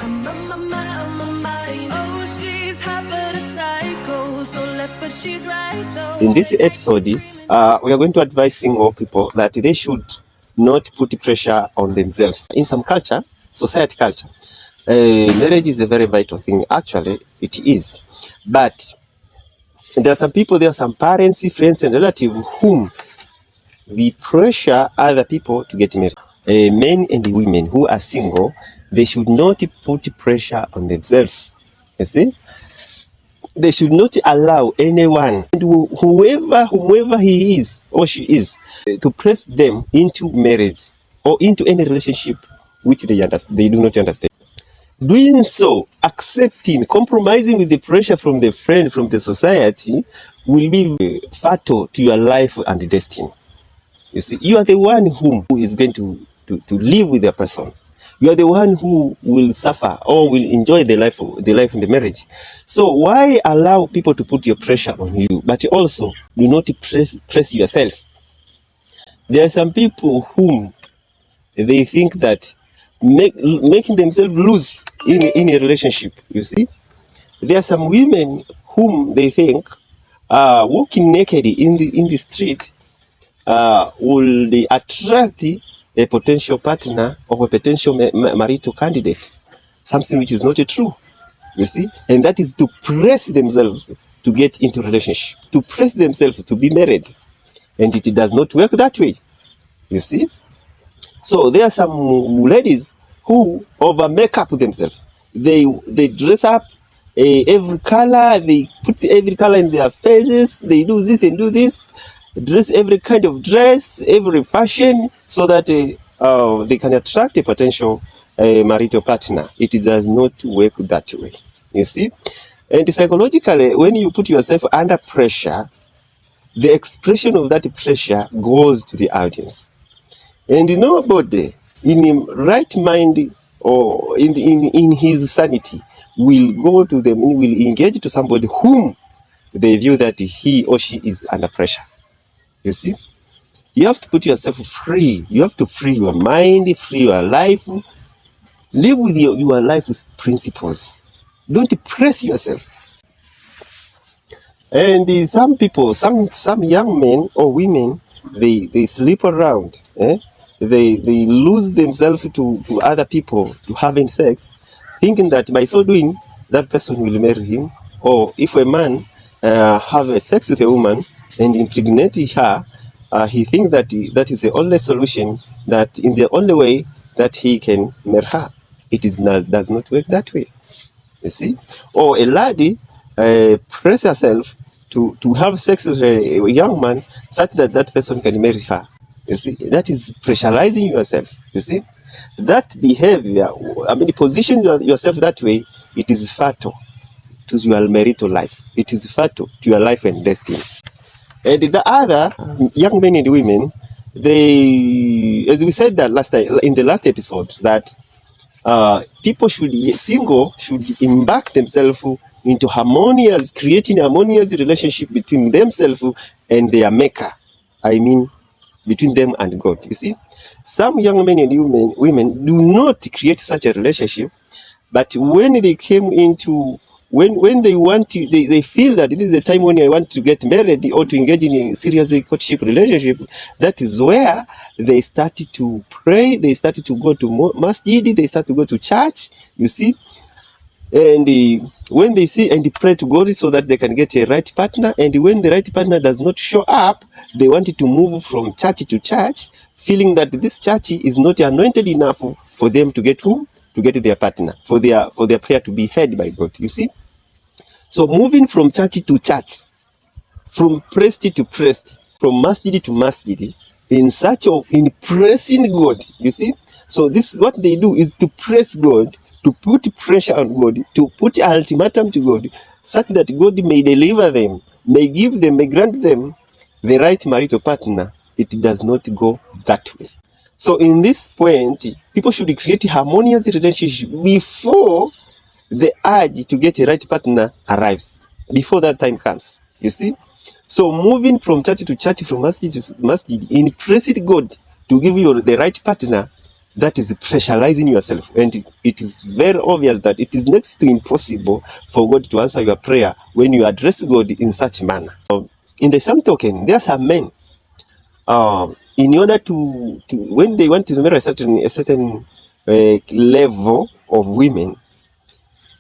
I'm on my mind, on my mind. Oh, she's hot but a psycho, so left but she's right though. In this episode, we are going to advise single people that they should not put pressure on themselves. In some culture, society culture, marriage is a very vital thing. Actually, it is. But there are some people, there are some parents, friends, and relatives whom we pressure other people to get married. Men and women who are single, they should not put pressure on themselves. You see? They should not allow anyone, whoever he is or she is, to press them into marriage or into any relationship which they do not understand. Doing so, accepting, compromising with the pressure from the friend, from the society, will be fatal to your life and destiny. You see, you are the one who is going to live with the person. You are the one who will suffer or will enjoy the life in the marriage. So why allow people to put your pressure on you? But also, do not press yourself. There are some people whom they think that making themselves lose in a relationship. You see, there are some women whom they think walking naked in the street will they attract a potential partner or a potential marital candidate, something which is not true, you see, and that is to press themselves to get into relationship, to press themselves to be married, and it does not work that way, you see. So there are some ladies who over make up themselves. They dress up every color, they put every color in their faces, they do this and do this, dress every kind of dress, every fashion, so that they can attract a potential marital partner. It does not work that way, you see. And psychologically, when you put yourself under pressure, the expression of that pressure goes to the audience. And nobody in his right mind or in his sanity will go to them, will engage to somebody whom they view that he or she is under pressure. You see, you have to put yourself free. You have to free your mind, free your life. Live with your life's principles. Don't press yourself. And some people, some young men or women, they sleep around. They lose themselves to other people, to having sex, thinking that by so doing, that person will marry him. Or if a man have a sex with a woman and impregnate her, he thinks that that is the only solution, that in the only way that he can marry her. It does not work that way, you see. Or a lady press herself to have sex with a young man such that that person can marry her. You see, that is pressurizing yourself. You see, that behavior, position yourself that way, it is fatal to your marital life. It is fatal to your life and destiny. And the other young men and women, they, as we said that last time in the last episode, that people single should embark themselves into creating harmonious relationship between themselves and their maker. Between them and God. You see, some young men and women do not create such a relationship, but when they came into when they want to, they feel that this is the time when I want to get married or to engage in a serious courtship relationship. That is where they started to pray, they started to go to masjid, they start to go to church, you see. And when they see and pray to God so that they can get a right partner, and when the right partner does not show up, they wanted to move from church to church, feeling that this church is not anointed enough for them to get whom? To get their partner, for their prayer to be heard by God, you see. So moving from church to church, from priest to priest, from masjid to masjid, in search of pressing God, you see. So this is what they do, is to press God, to put pressure on God, to put ultimatum to God, such that God may deliver them, may give them, may grant them the right marital partner. It does not go that way. So in this point, people should create a harmonious relationship before the urge to get a right partner arrives, before that time comes, you see. So moving from church to church, from masjid to masjid, in pressing God to give you the right partner, that is pressurizing yourself. And it is very obvious that it is next to impossible for God to answer your prayer when you address God in such a manner. In the same token, there are some men, in order to when they want to marry a certain level of women,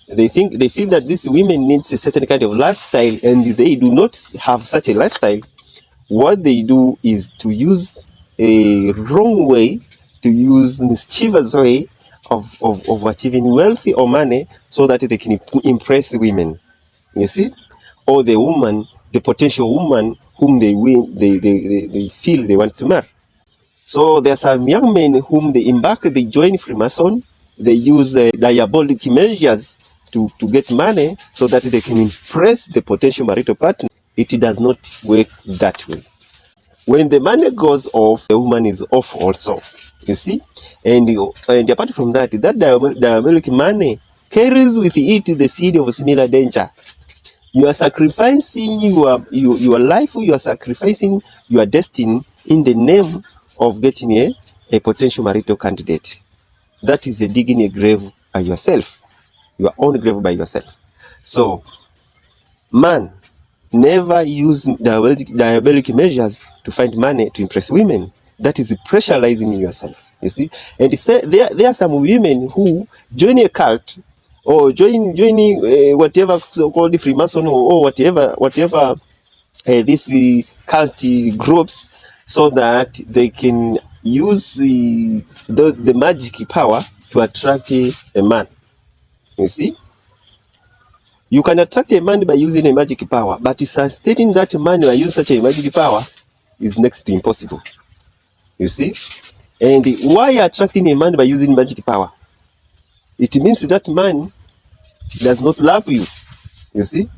they feel that these women needs a certain kind of lifestyle, and they do not have such a lifestyle. What they do is to use a wrong way, to use mischievous way of achieving wealthy or money so that they can impress the women. You see? Or the woman, the potential woman whom they feel they want to marry. So there are some young men whom they join Freemason, they use diabolic measures to get money so that they can impress the potential marital partner. It does not work that way. When the money goes off, the woman is off also. You see? And apart from that, that diabolic money carries with it the seed of similar danger. You are sacrificing your life, you are sacrificing your destiny in the name of getting a potential marital candidate. That is a digging a grave by yourself, your own grave by yourself. So, man, never use diabolic measures to find money to impress women. That is pressurizing yourself, you see. And there are some women who join a cult or joining whatever so-called Freemason or whatever these cult groups, so that they can use the magic power to attract a man. You see, you can attract a man by using a magic power, but sustaining that man by using such a magic power is next to impossible. You see, and why attracting a man by using magic power? It means that man does not love you. You see,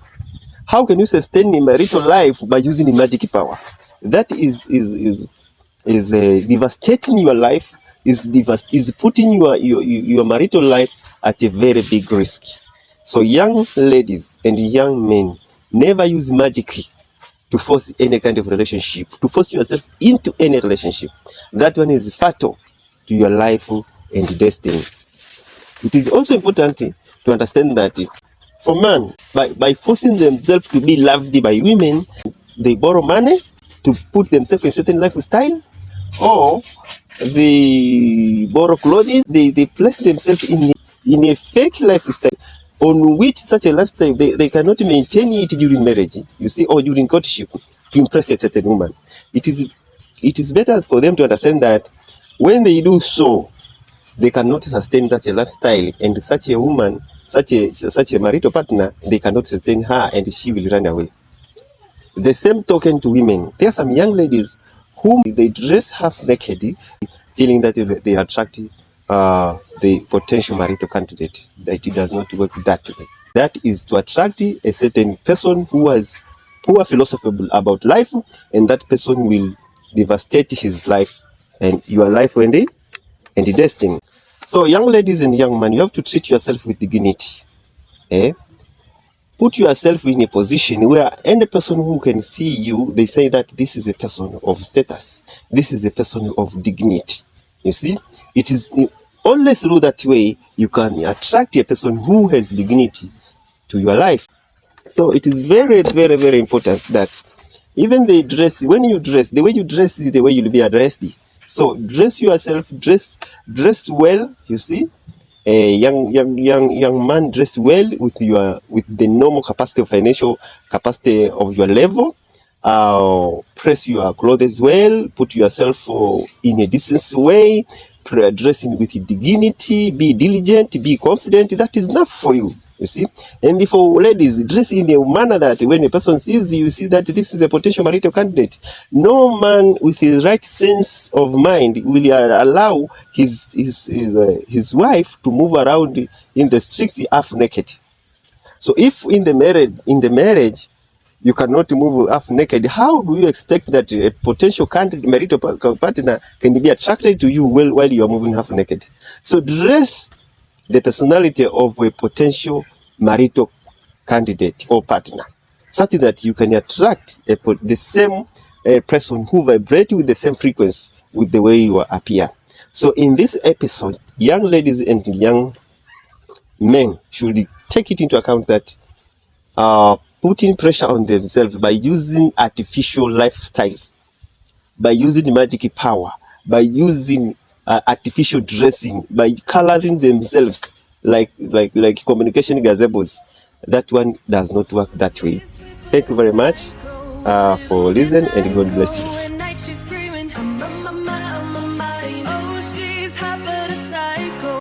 how can you sustain a marital life by using a magic power? That is devastating your life. Is putting your marital life at a very big risk. So young ladies and young men, never use magic to force any kind of relationship, to force yourself into any relationship. That one is fatal to your life and destiny. It is also important to understand that for men, by forcing themselves to be loved by women, they borrow money to put themselves in a certain lifestyle, or they borrow clothes, they place themselves in a fake lifestyle on which such a lifestyle they cannot maintain it during marriage, you see, or during courtship to impress a certain woman. It is better for them to understand that when they do so, they cannot sustain such a lifestyle, and such a woman, such a marital partner, they cannot sustain her, and she will run away. The same token to women. There are some young ladies whom they dress half naked, feeling that they attract the potential marital candidate. That it does not work that way. That is to attract a certain person who has poor philosophy about life, and that person will devastate his life and your life and the destiny. So young ladies and young men, you have to treat yourself with dignity. Put yourself in a position where any person who can see you, they say that this is a person of status. This is a person of dignity. You see, it is only through that way you can attract a person who has dignity to your life. So it is very, very, very important that even the dress, when you dress, the way you dress is the way you'll be addressed. So dress yourself, dress well, you see. A young man, dress well with the normal capacity of financial capacity of your level. Press your clothes well, put yourself in a decent way, dressing with dignity, be diligent, be confident. That is enough for you. You see, and for ladies, dress in a manner that when a person sees you, see that this is a potential marital candidate. No man with the right sense of mind will allow his wife to move around in the streets half naked. So if in the marriage you cannot move half naked, how do you expect that a potential candidate marital partner can be attracted to you while you are moving half naked? So dress the personality of a potential marital candidate or partner, such that you can attract the same person who vibrates with the same frequency with the way you appear. So in this episode, young ladies and young men should take it into account that putting pressure on themselves by using artificial lifestyle, by using magic power, by using artificial dressing, by coloring themselves like communication gazebos, that one does not work that way. Thank you very much for listening, and God bless you.